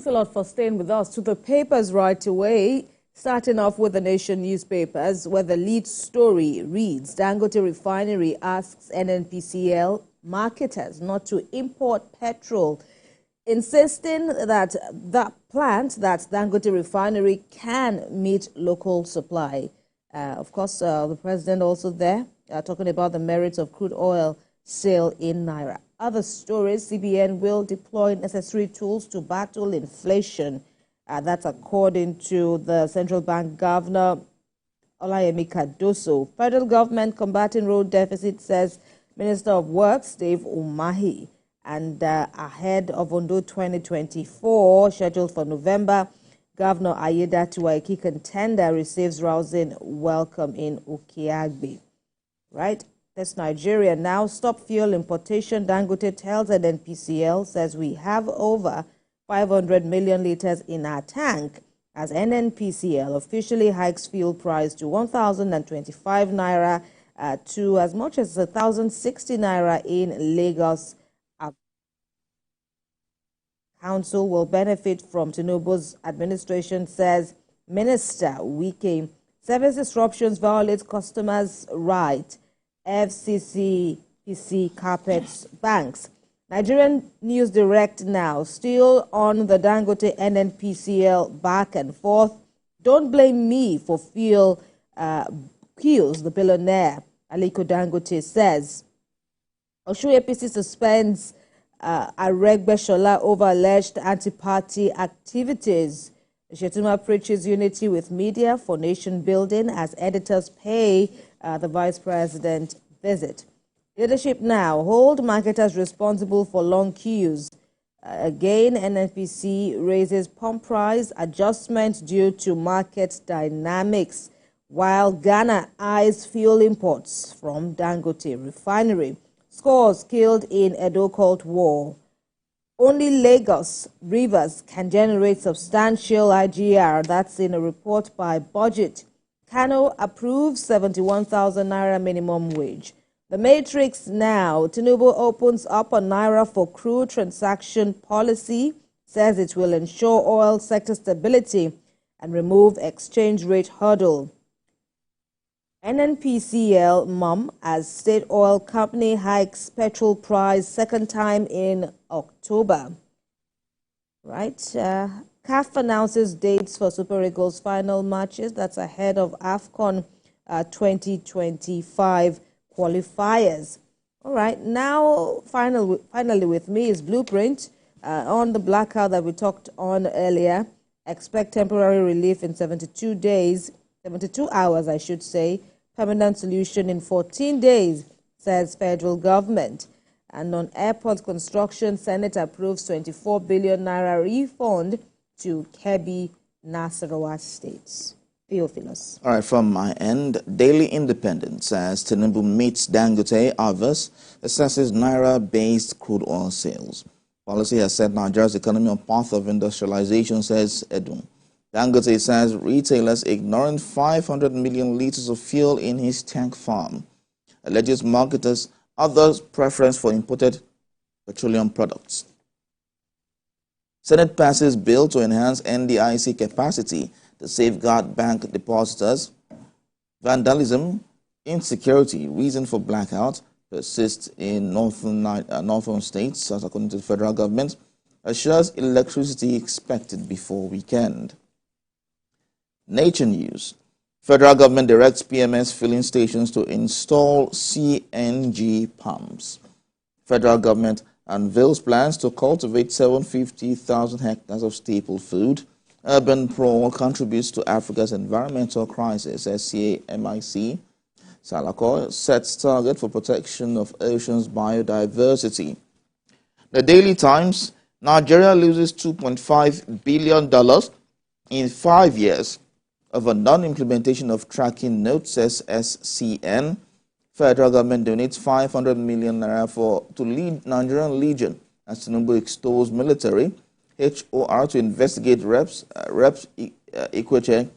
Thanks a lot for staying with us. To the papers right away, starting off with the Nation newspapers, where the lead story reads, Dangote Refinery asks NNPCL marketers not to import petrol, insisting that the plant, that Dangote Refinery, can meet local supply. Of course, the president also there talking about the merits of crude oil sale in Naira. Other stories, CBN will deploy necessary tools to battle inflation. That's according to the central bank governor, Olayemi Cardoso. Federal government combating road deficit, says Minister of Works, Dave Umahi. And ahead of Ondo 2024, scheduled for November, Governor Aiyedatiwa, a key contender, receives rousing welcome in Okeagbe. Right? That's Nigeria. Now, stop fuel importation. Dangote tells NNPCL, says we have over 500 million litres in our tank, as NNPCL officially hikes fuel price to 1,025 naira to as much as 1,060 naira in Lagos. Council will benefit from Tinubu's administration, says Minister Wike. Service disruptions violate customers' right. FCCPC carpets banks. Nigerian News Direct now, still on the Dangote NNPCL back and forth. Don't blame me for fuel queues, the billionaire Aliko Dangote says. Oshu APC suspends Aregbesola over alleged anti-party activities. Shettima preaches unity with media for nation building as editors pay the vice president visit. Leadership now hold marketers responsible for long queues. Again, NNPC raises pump price adjustment due to market dynamics, while Ghana eyes fuel imports from Dangote Refinery. Scores killed in Edo Cult War. Only Lagos rivers can generate substantial IGR. That's in a report by Budget. Kano approves 71,000 naira minimum wage. The Matrix now. Tinubu opens up on naira for crude transaction policy, says it will ensure oil sector stability and remove exchange rate hurdle. NNPCL mum as state oil company hikes petrol price second time in October. Right. CAF announces dates for Super Eagles final matches. That's ahead of AFCON 2025 qualifiers. All right. Now, finally with me is Blueprint on the blackout that we talked on earlier. Expect temporary relief in 72 days, 72 hours, I should say. Permanent solution in 14 days, says federal government. And on airport construction, Senate approves 24 billion naira refund to Kebbi, Nasarawa states. Theophilus. All right, from my end, Daily Independent says Tinubu meets Dangote, others assesses naira-based crude oil sales. Policy has set Nigeria's economy on path of industrialization, says Edun. Dangote says retailers ignoring 500 million litres of fuel in his tank farm. Alleges marketers others' preference for imported petroleum products. Senate passes bill to enhance NDIC capacity to safeguard bank depositors. Vandalism, insecurity, reason for blackout persists in northern states, as according to the federal government. Assures electricity expected before weekend. Nature News. Federal government directs PMS filling stations to install CNG pumps. Federal government unveils plans to cultivate 750,000 hectares of staple food. Urban sprawl contributes to Africa's environmental crisis, SCAMIC. Salako sets target for protection of oceans biodiversity. The Daily Times. Nigeria loses $2.5 billion in 5 years over non-implementation of tracking notes, says SCN. Federal government donates 500 million naira to lead Nigerian Legion as Tinubu extols military. HOR to investigate Reps Ikweche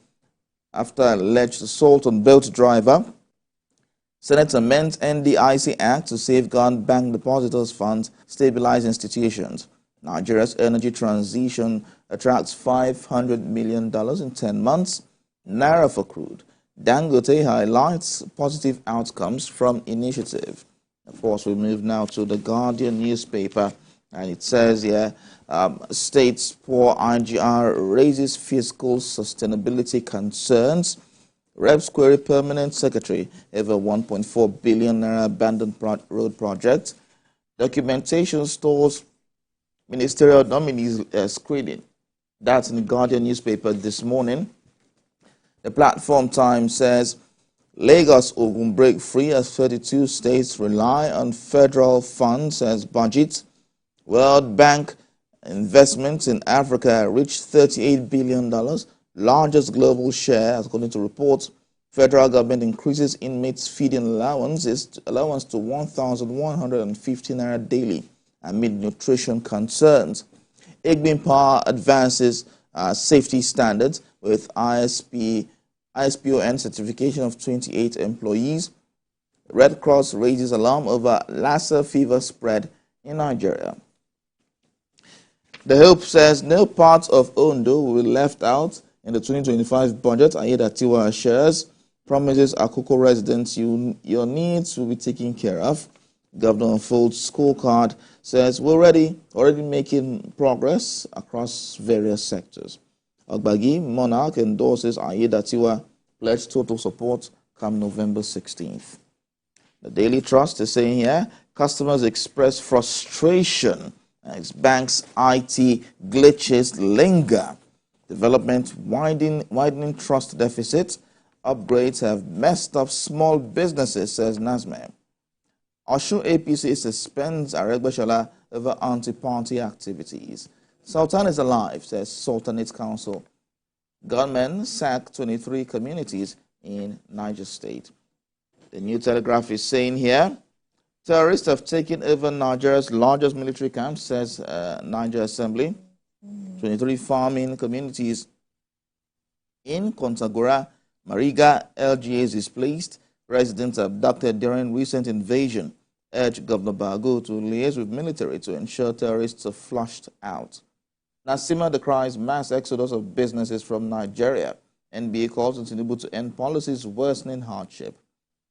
after alleged assault on boat driver. Senate amends NDIC Act to safeguard bank depositors' funds, stabilize institutions. Nigeria's energy transition attracts $500 million in 10 months. Naira for crude. Dangote highlights positive outcomes from initiative. Of course, we move now to the Guardian newspaper, and it says here, state's poor IGR raises fiscal sustainability concerns. Reps query permanent secretary over 1.4 billion naira abandoned road project. Documentation stores ministerial nominees screening. That's in the Guardian newspaper this morning. The Platform Times says Lagos Ogun break free as 32 states rely on federal funds as budget. World Bank investments in Africa reached $38 billion, largest global share, according to reports. Federal government increases inmates' feeding allowance to 1,150 naira daily amid nutrition concerns. Igbin Power advances safety standards with ISPON certification of 28 employees. Red Cross raises alarm over Lassa fever spread in Nigeria. The Hope says no part of Ondo will be left out in the 2025 budget. Ayeda Tiwa assures, promises Akoko residents your needs will be taken care of. Governor unfolds scorecard, says we're already making progress across various sectors. Ogbagi Monarch endorses Ayeda Tiwa, pledged total support come November 16th. The Daily Trust is saying here, customers express frustration as banks' IT glitches linger. Development widening trust deficit. Upgrades have messed up small businesses, says Nazmeh. Osun APC suspends Aregbesola over anti-party activities. Sultan is alive, says Sultanate Council. Gunmen sack 23 communities in Niger State. The New Telegraph is saying here, terrorists have taken over Nigeria's largest military camp, says Niger Assembly. 23 farming communities in Kontagora, Mariga, LGAs displaced. Residents abducted during recent invasion. Urged Governor Bago to liaise with military to ensure terrorists are flushed out. Nasima decries mass exodus of businesses from Nigeria. NBA calls on Tinubu to end policies worsening hardship.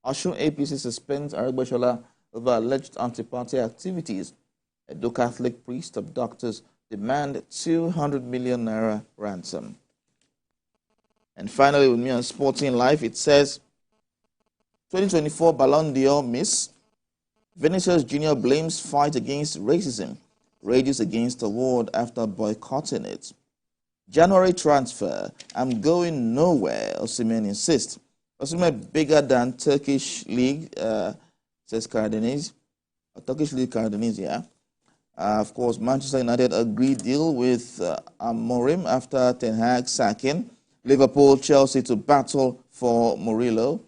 Osun APC suspends Aregbesola over alleged anti-party activities. Edo Catholic priest abductors demand 200 million naira ransom. And finally, with me on Sporting Life, it says 2024 Ballon d'Or miss. Vinicius Jr. blames fight against racism, rages against award after boycotting it. January transfer, I'm going nowhere, Osimhen insists. Osimhen bigger than Turkish League, says Cardinese. Turkish League Cardinese, yeah. Of course, Manchester United agreed deal with Amorim after Ten Hag sacking. Liverpool, Chelsea to battle for Murillo.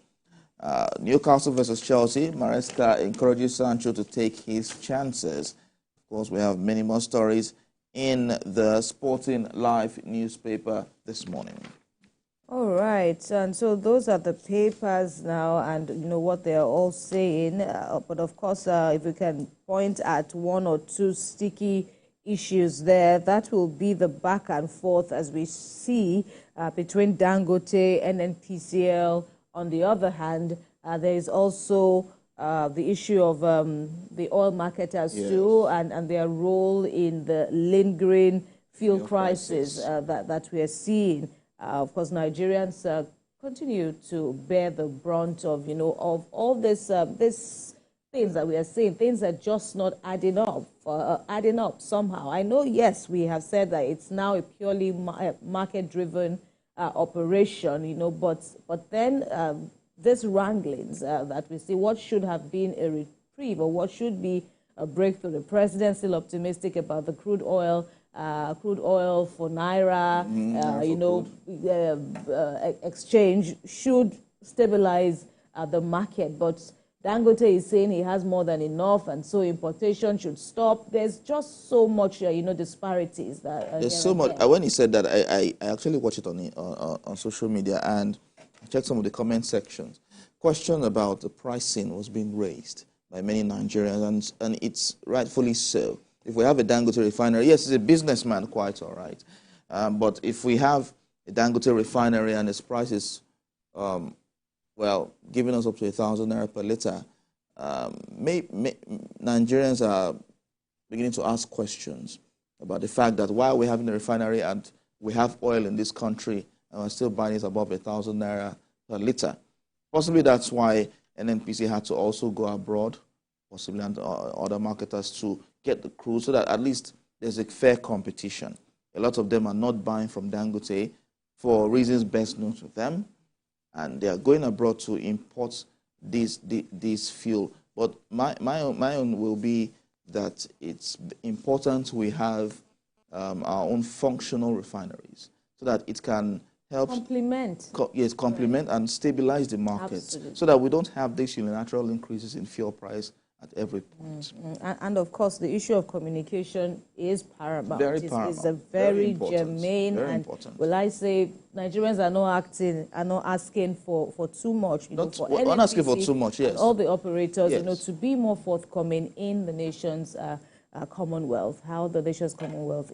Newcastle versus Chelsea. Maresca encourages Sancho to take his chances. Of course, we have many more stories in the Sporting Life newspaper this morning. All right, and so those are the papers now, and you know what they're all saying. But of course, if we can point at one or two sticky issues there, that will be the back and forth as we see between Dangote and NNPCL. On the other hand, there is also the issue of the oil marketers too, and their role in the lingering fuel crisis that we are seeing. Of course, Nigerians continue to bear the brunt of, of all this things that we are seeing. Things are just not adding up somehow. I know, yes, we have said that it's now a purely market-driven operation, but then these wranglings that we see, what should have been a reprieve or what should be a breakthrough. The president still optimistic about the crude oil for Naira, exchange should stabilize the market. But Dangote is saying he has more than enough, and so importation should stop. There's just so much, disparities. There's so much. When he said that, I actually watched it on social media and checked some of the comment sections. Question about the pricing was being raised by many Nigerians, and it's rightfully so. If we have a Dangote refinery, yes, he's a businessman, quite all right. But if we have a Dangote refinery and its price is, well, giving us up to 1,000 naira per litre, Nigerians are beginning to ask questions about the fact that while we're having a refinery and we have oil in this country and we're still buying it above 1,000 naira per litre. Possibly that's why NNPC had to also go abroad, possibly, and other marketers to get the crude so that at least there's a fair competition. A lot of them are not buying from Dangote for reasons best known to them, and they are going abroad to import this fuel. But my own will be that it's important we have our own functional refineries so that it can help complement complement and stabilize the market. Absolutely. So that we don't have these unilateral increases in fuel price at every point. And of course, the issue of communication is paramount. Very paramount. It's a very germane very and important. Will I say Nigerians are not asking for too much. We're not asking for too much. Yes. All the operators, yes. To be more forthcoming in the nation's commonwealth. How the nation's commonwealth